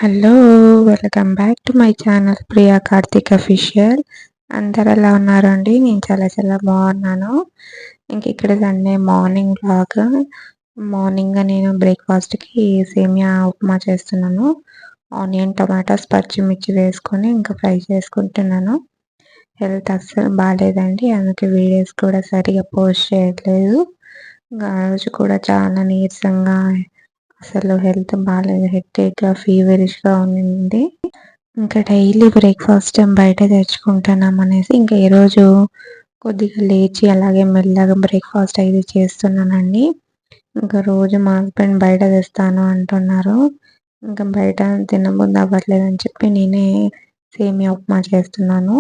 Hello! Welcome back to my channel Priya Karthik official. అందరూ ఎలా ఉన్నారండి? నేను చాలా చాలా బాగున్నాను. ఇక్కడ సండే మార్నింగ్ వ్లాగ్. మార్నింగ్ నేను బ్రేక్‌ఫాస్ట్‌కి సేమియా ఉప్మా చేస్తున్నాను. ఆనియన్, టొమాటోస్, పచ్చిమిర్చి వేసుకొని ఫ్రై చేసుకుంటున్నాను. హెల్త్ అస్సలు బాలేదండి. అందుకే వీడియోస్ కూడా సరిగ్గా పోస్ట్ చేయట్లేదు. ఆ రోజు కూడా చాలా నీరసంగా అసలు హెల్త్ బాలేదు. హెడేక్‌గా, ఫీవరిష్‌గా ఉండింది. డైలీ బ్రేక్‌ఫాస్ట్ బయట తెచ్చుకుంటున్నామనేసి ఈరోజు కొద్దిగా లేచి అలాగే మెల్లగా బ్రేక్‌ఫాస్ట్ అయితే చేస్తున్నానండి. రోజు మా హస్బెండ్ బయట తెస్తాను అంటున్నారు. బయట తినబుద్ధి అవ్వట్లేదని చెప్పి నేనే సేమియా ఉప్మా చేస్తున్నాను.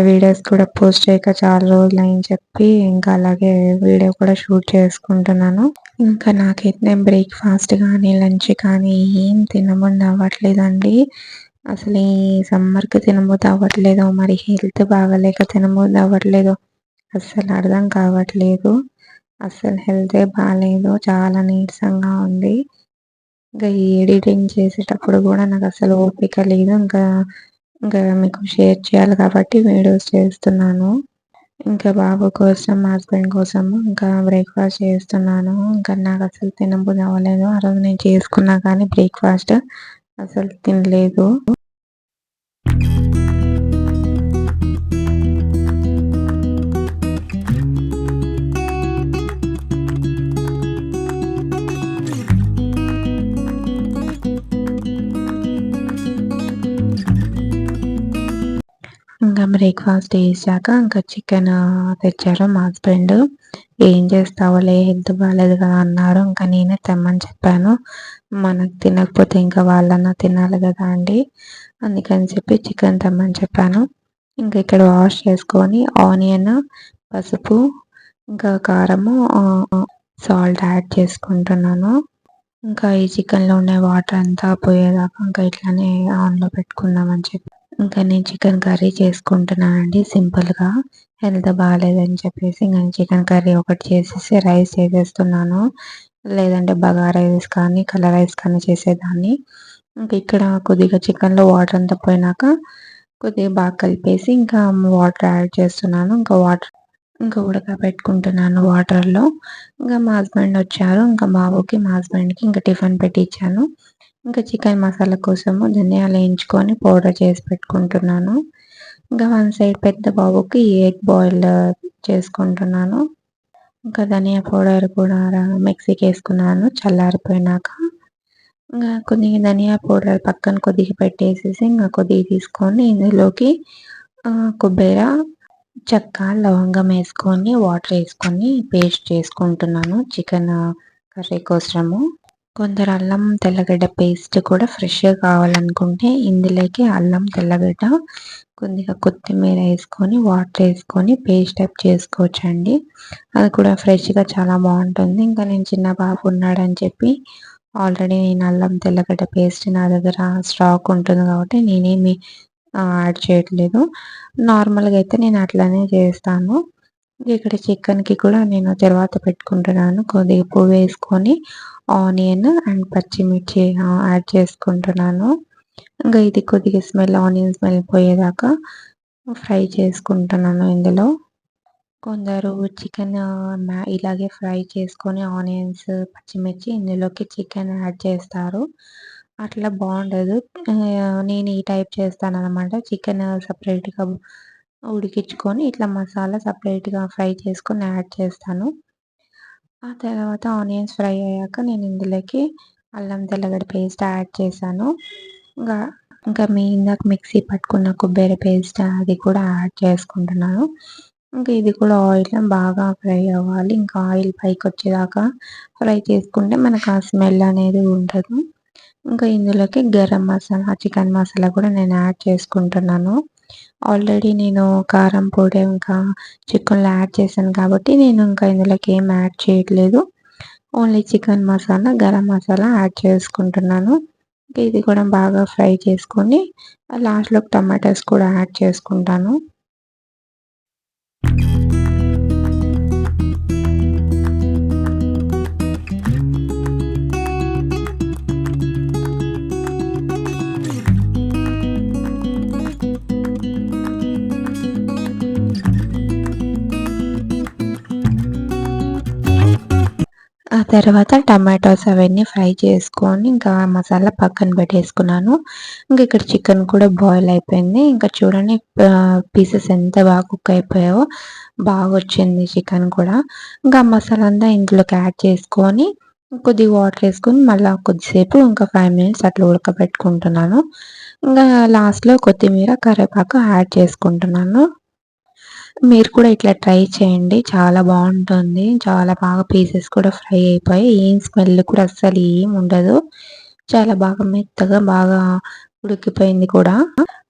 వీడియోస్ కూడా పోస్ట్ చేయక చాలా రోజులని చెప్పి అలాగే వీడియో కూడా షూట్ చేసుకుంటున్నాను. నాకైతే బ్రేక్‌ఫాస్ట్ కానీ, లంచ్ కానీ ఏం తినబుద్ధి అవ్వట్లేదండి. అసలు ఈ సమ్మర్‌కి తినబుద్ధి అవ్వట్లేదో, మరి హెల్త్ బాగాలేక తినబుద్ధి అవ్వట్లేదో అస్సలు అర్థం కావట్లేదు. అస్సలు హెల్తే బాలేదు. చాలా నీరసంగా ఉంది. ఈ ఎడిటింగ్ చేసేటప్పుడు కూడా నాకు అసలు ఓపిక లేదు. మీకు షేర్ చేయాలి కాబట్టి వీడియోస్ చేస్తున్నాను. బాబు కోసం, మా హస్బెండ్ కోసము బ్రేక్‌ఫాస్ట్ చేస్తున్నాను. నాకసలు తినబుద్ధి అవ్వలేదు. ఆ రోజు నేను చేసుకున్నా కానీ బ్రేక్‌ఫాస్ట్ అసలు తినలేదు. బ్రేక్‌ఫాస్ట్ చేశాక చికెన్ తెచ్చారు మా హస్బెండ్. "ఏం చేస్తావులే హెల్త్ బాలేదు కదా" అన్నారు. నేనే తెమ్మని చెప్పాను. మనకు తినకపోతే వాళ్ళన్నా తినాలి కదా అండి. అందుకని చెప్పి చికెన్ తెమ్మని చెప్పాను. ఇక్కడ వాష్ చేసుకొని ఆనియన్, పసుపు, కారము, సాల్ట్ యాడ్ చేసుకుంటున్నాను. ఈ చికెన్‌లో ఉన్న వాటర్ అంతా పోయేదాకా ఇట్లానే ఆన్‌లో పెట్టుకుందామని చెప్పి నేను చికెన్ కర్రీ చేసుకుంటున్నానండి సింపుల్‌గా. హెల్త్ బాలేదని చెప్పేసి నేను చికెన్ కర్రీ ఒకటి చేసేసి రైస్ చేసేస్తున్నాను. లేదంటే బగారా రైస్ కానీ, కలర్ రైస్ కానీ చేసేదాన్ని. ఇక్కడ కొద్దిగా చికెన్‌లో వాటర్ అంతా పోయినాక కొద్దిగా బాగా కలిపేసి వాటర్ యాడ్ చేస్తున్నాను. వాటర్ ఉడకబెట్టుకుంటున్నాను వాటర్‌లో. మా హస్బెండ్ వచ్చారు. బాబుకి, మా హస్బెండ్‌కి టిఫిన్ పెట్టించాను. చికెన్ మసాలా కోసము ధనియాలు వేయించుకొని పౌడర్ చేసి పెట్టుకుంటున్నాను. వన్ సైడ్ పెద్ద బాబుకి ఎగ్ బాయిల్ చేసుకుంటున్నాను. ధనియా పౌడర్ కూడా మిక్సీకి వేసుకున్నాను చల్లారిపోయినాక. కొద్దిగా ధనియా పౌడర్ పక్కన కొద్దిగా పెట్టేసేసి కొద్దిగా తీసుకొని ఇందులోకి కొబ్బెర, చెక్క, లవంగం వేసుకొని వాటర్ వేసుకొని పేస్ట్ చేసుకుంటున్నాను చికెన్ కర్రీ కోసము. కొందరు అల్లం తెల్లగడ్డ పేస్ట్ కూడా ఫ్రెష్‌గా కావాలనుకుంటే ఇందులోకి అల్లం, తెల్లగడ్డ, కొద్దిగా కొత్తిమీర వేసుకొని వాటర్ వేసుకొని పేస్ట్ టైప్ చేసుకోవచ్చండి. అది కూడా ఫ్రెష్‌గా చాలా బాగుంటుంది. నేను చిన్న బాబు ఉన్నాడని చెప్పి ఆల్రెడీ నేను అల్లం తెల్లగడ్డ పేస్ట్ నా దగ్గర స్టాక్ ఉంటుంది కాబట్టి నేనేమి యాడ్ చేయట్లేదు. నార్మల్‌గా అయితే నేను అట్లనే చేస్తాను. ఇక్కడ చికెన్‌కి కూడా నేను తర్వాత పెట్టుకుంటున్నాను. కొద్దిగా ఉప్పు వేసుకొని ఆనియన్ అండ్ పచ్చిమిర్చి యాడ్ చేసుకుంటున్నాను. ఇది కొద్దిగా ఆనియన్ స్మెల్ పోయేదాకా ఫ్రై చేసుకుంటున్నాను ఇందులో. కొందరు చికెన్ ఇలాగే ఫ్రై చేసుకొని ఆనియన్స్, పచ్చిమిర్చి ఇందులోకి చికెన్ యాడ్ చేస్తారు. అట్లా బాగుండదు. నేను ఈ టైప్ చేస్తాననమాట. చికెన్ సెపరేట్‌గా ఉడికించుకొని ఇట్లా మసాలా సెపరేట్‌గా ఫ్రై చేసుకొని యాడ్ చేస్తాను. ఆ తర్వాత ఆనియన్స్ ఫ్రై అయ్యాక నేను ఇందులోకి అల్లం తెల్లగడ్డ పేస్ట్ యాడ్ చేశాను. ఇంగా ఇందాక మిక్సీ పట్టుకున్న కొబ్బరి పేస్ట్ అది కూడా యాడ్ చేసుకుంటున్నాను. ఇది కూడా ఆయిల్‌లో బాగా ఫ్రై అవ్వాలి. ఆయిల్ పైకొచ్చేదాకా ఫ్రై చేసుకుంటే మనకు ఆ స్మెల్ అనేది ఉండదు. ఇందులోకి గరం మసాలా, చికెన్ మసాలా కూడా నేను యాడ్ చేసుకుంటున్నాను. ఆల్రెడీ నేను కారం పొడి చికెన్‌లో యాడ్ చేశాను కాబట్టి నేను ఇందులోకి ఏం యాడ్ చేయట్లేదు. Only chicken masala, garam masala add చేసుకుంటున్నాను. ఇది కూడా బాగా ఫ్రై చేసుకొని లాస్ట్‌లో టమాటాస్ కూడా యాడ్ చేసుకుంటాను. తర్వాత టమాటోస్ అవన్నీ ఫ్రై చేసుకొని ఇంకా మసాలా పక్కన పెట్టేసుకున్నాను. ఇంక ఇక్కడ చికెన్ కూడా బాయిల్ అయిపోయింది. ఇంకా చూడండి పీసెస్ ఎంత బాగా కుక్ అయిపోయాయో బాగొచ్చింది చికెన్ కూడా. ఇంకా మసాలా అంతా ఇందులోకి యాడ్ చేసుకొని కొద్దిగా వాటర్ ఏసుకొని మళ్ళా కొద్దిసేపు ఇంకా 5 మినిట్స్ అట్లా ఉడకబెట్టుకుంటున్నాను. ఇంగా లాస్ట్‌లో కొత్తిమీర, కరివేపాకు యాడ్ చేసుకుంటున్నాను. మీరు కూడా ఇట్లా ట్రై చేయండి. చాలా బావుంటుంది. చాలా బాగా పీసెస్ కూడా ఫ్రై అయిపోయి ఏం స్మెల్ కూడా అస్సలు ఏముండదు. చాలా బాగా మెత్తగా బాగా ఉడికిపోయింది కూడా.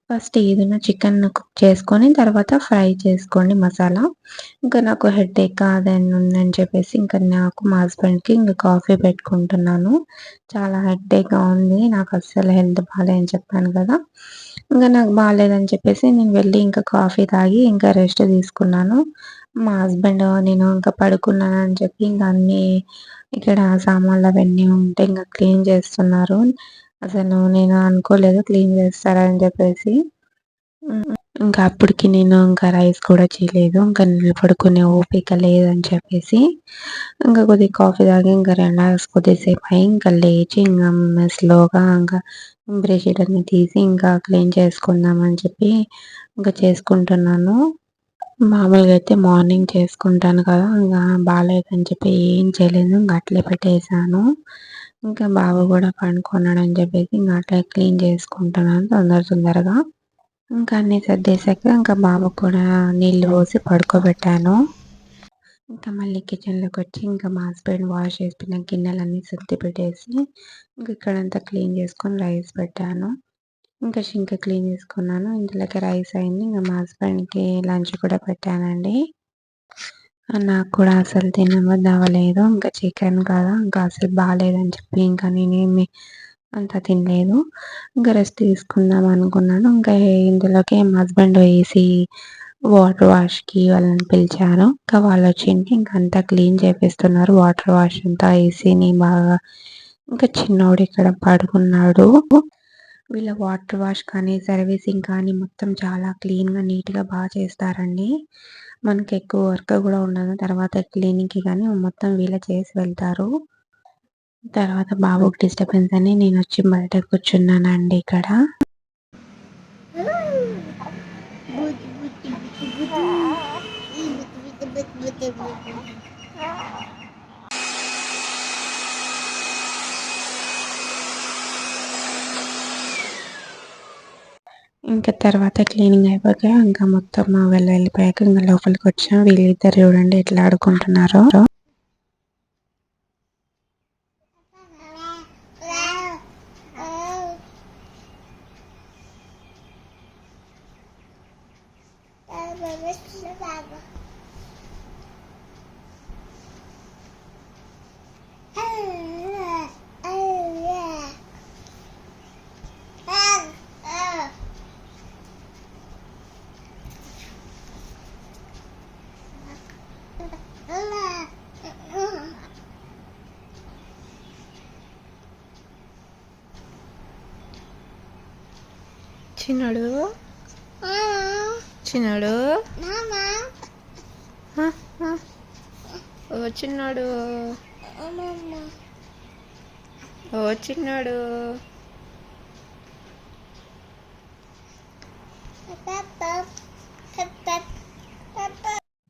ఫస్ట్ ఏదైనా చికెన్ కుక్ చేసుకొని తర్వాత ఫ్రై చేసుకోండి మసాలా. ఇంకా నాకు హెడేక్ అదని ఉందని చెప్పేసి ఇంకా నాకు మా హస్బెండ్‌కి ఇంక కాఫీ పెట్టుకుంటున్నాను. చాలా హెడేక్‌గా ఉంది. నాకు అస్సలు హెల్త్ బాలేదని చెప్పాను కదా! ఇంక నాకు బాలేదని చెప్పేసి నేను వెళ్ళి ఇంకా కాఫీ తాగి ఇంకా రెస్ట్ తీసుకున్నాను. మా హస్బెండ్ నేను ఇంకా పడుకున్నానని చెప్పి ఇంక అన్నీ ఇక్కడ సామాన్లు అవన్నీ ఉంటే ఇంక క్లీన్ చేస్తున్నారు. అసలు నేను అనుకోలేదు క్లీన్ చేస్తారని చెప్పేసి. ఇంకా అప్పటికి నేను ఇంకా రైస్ కూడా చేయలేదు. ఇంకా నిలబడుకునే ఓపిక లేదని చెప్పేసి ఇంకా కొద్దిగా కాఫీ తాగి ఇంకా రిలాక్స్ కొద్దిసేపు అయి ఇంకా లేచి ఇంక స్లోగా ఇంకా బెడ్‌షీట్ అన్నీ తీసి ఇంకా క్లీన్ చేసుకుందామని చెప్పి ఇంకా చేసుకుంటున్నాను. మామూలుగా అయితే మార్నింగ్ చేసుకుంటాను కదా! ఇంగా బాలేదని చెప్పి ఏం చేయలేదు. ఇంక అట్లే పెట్టేసాను. ఇంకా బాబు కూడా పడుకున్నాడని చెప్పేసి ఇంక అట్లే క్లీన్ చేసుకుంటున్నాను తొందరగా. ఇంకా అన్నీ సర్దేశాక ఇంకా బాబుకి కూడా నీళ్ళు పోసి పడుకోబెట్టాను. ఇంకా మళ్ళీ కిచెన్‌లోకొచ్చి ఇంకా మా హస్బెండ్ వాష్ చేసిన గిన్నెలన్నీ సర్ది పెట్టేసి ఇంక ఇక్కడంతా క్లీన్ చేసుకొని రైస్ పెట్టాను. ఇంకా షింక్ క్లీన్ చేసుకున్నాను. ఇందులోకి రైస్ అయింది. ఇంక మా హస్బెండ్‌కి లంచ్ కూడా పెట్టానండి. నాకు కూడా అసలు తినబుద్ధి అవ్వలేదు. ఇంకా చికెన్ కదా! ఇంకా అసలు బాలేదని చెప్పి ఇంకా నేనేమి అంత తినలేదు. ఇంకా రెస్ట్ తీసుకుందాం అనుకున్నాను. ఇంకా ఇందులోకి మా హస్బెండ్ ఏసీ వాటర్ వాష్‌కి వాళ్ళని పిలిచాను. ఇంకా వాళ్ళొచ్చింటే ఇంక అంతా క్లీన్ చేపిస్తున్నారు. వాటర్ వాష్ అంతా ఏసీని బాగా ఇంకా చిన్నోడు ఇక్కడ పడుకున్నాడు. వీళ్ళ వాటర్ వాష్ కానీ, సర్వీసింగ్ కానీ మొత్తం చాలా క్లీన్‌గా, నీట్‌గా చేస్తారండి. మనకెక్కువ వర్క్ గూడా ఉండదు. తర్వాత క్లీనింగ్‌కి గానీ మొత్తం వీళ్ళే చేసి వెళ్తారు. తర్వాత బాబుకి డిస్టర్బెన్స్ అని నేనొచ్చి బయట కూర్చున్నానండి ఇక్కడ. ఇంకా తర్వాత క్లీనింగ్ అయిపోయాక ఇంకా మొత్తం వెళ్ళిపోయాక ఇంక లోపలికొచ్చాం. వీళ్ళిద్దరు చూడండి ఎట్లా ఆడుకుంటున్నారో. చిన్నోడు చిన్నోడు ఓ చిన్నోడు ఓ చిన్నోడు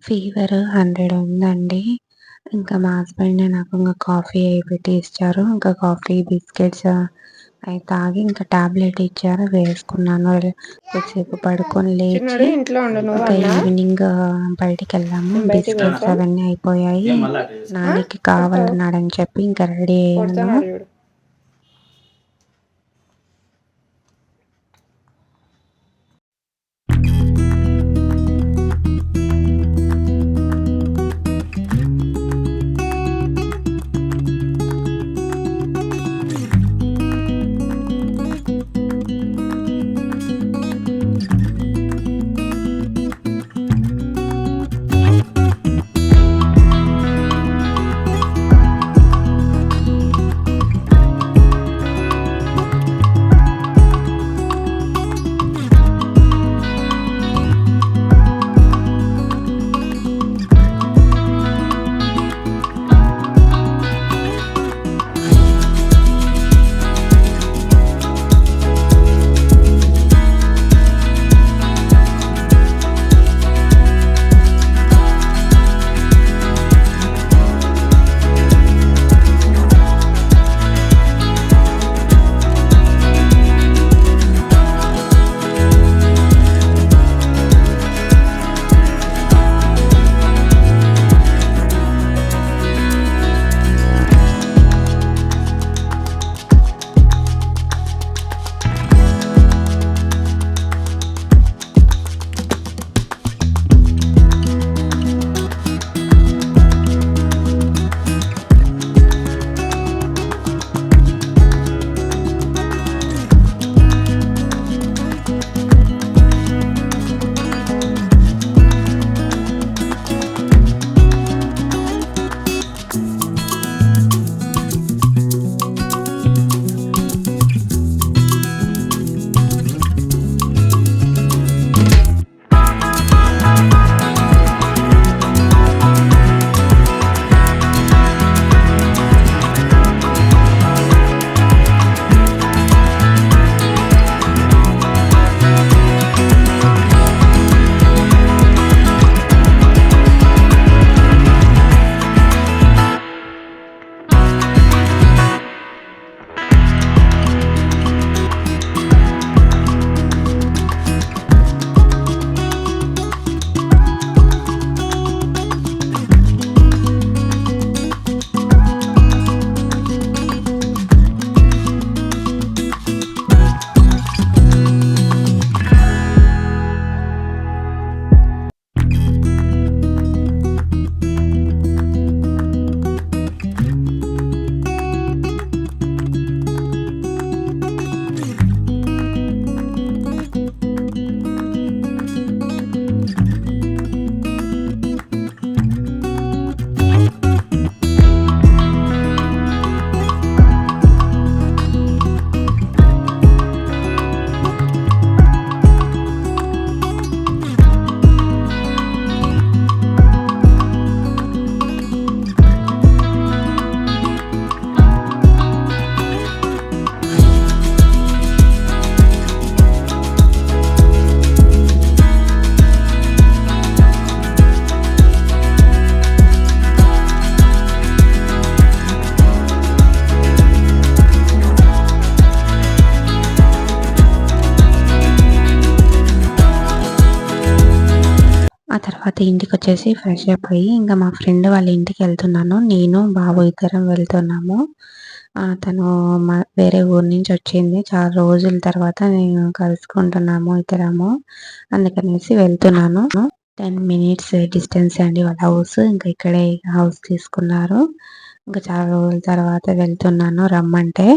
ఫీవర్ 100 ఉందండి. ఇంకా మా హస్బెండ్ నాకు ఇంకా కాఫీ అయి పెట్టి ఇచ్చారు. ఇంకా కాఫీ, బిస్కెట్స్ అయి తాగి ఇంకా టాబ్లెట్ ఇచ్చారు వేసుకున్నాను. కొద్దిసేపు పడుకొని లేచి ఇంకా ఈవినింగ్ బయటికెళ్ళాము. బిస్కెట్స్ అవన్నీ అయిపోయాయి. నానికి కావాలన్నాడని చెప్పి ఇంకా రెడీ అయ్యాను. ఆ తర్వాత ఇంటికొచ్చేసి ఫ్రెష్ అప్ అయ్యి ఇంకా మా ఫ్రెండ్ వాళ్ళ ఇంటికి వెళ్తున్నాను. నేను, బాబు ఇద్దరం వెళ్తున్నాము. తను వేరే ఊరు నుంచి వచ్చింది. చాలా రోజుల తర్వాత నేను కలుసుకుంటున్నాము ఇద్దరము. అందుకనేసి వెళ్తున్నాను. 10 మినిట్స్ డిస్టెన్స్ అండి వాళ్ళ హౌస్. ఇంకా ఇక్కడే హౌస్ తీసుకున్నారు. ఇంకా చాలా రోజుల తర్వాత వెళ్తున్నాను రమ్మంటే.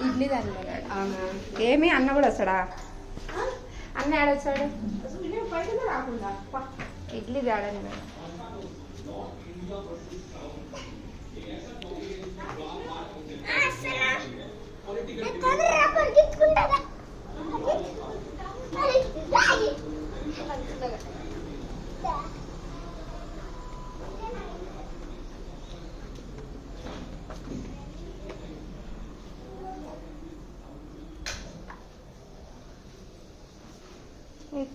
ఇడ్లీ దాని ఏమి అన్న కూడా వస్తాడా? అన్న ఆడొచ్చాడు ఇడ్లీ తేడని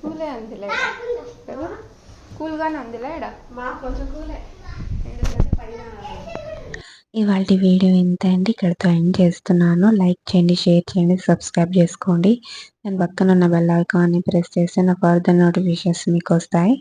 కూలే అందిలే కదా, కూల్గానే ఉందిలే ఇక్కడ మాకు కొంచెం కూలే. ఇవాళ వీడియో ఇంత అండి, ఇక్కడితో ఎండ్ చేస్తున్నాను. లైక్ చేయండి, షేర్ చేయండి, సబ్స్క్రైబ్ చేసుకోండి. దాని పక్కన ఉన్న బెల్ ఐకాన్ని ప్రెస్ చేస్తే నా ఫర్దర్ నోటిఫికేషన్స్ మీకు వస్తాయి.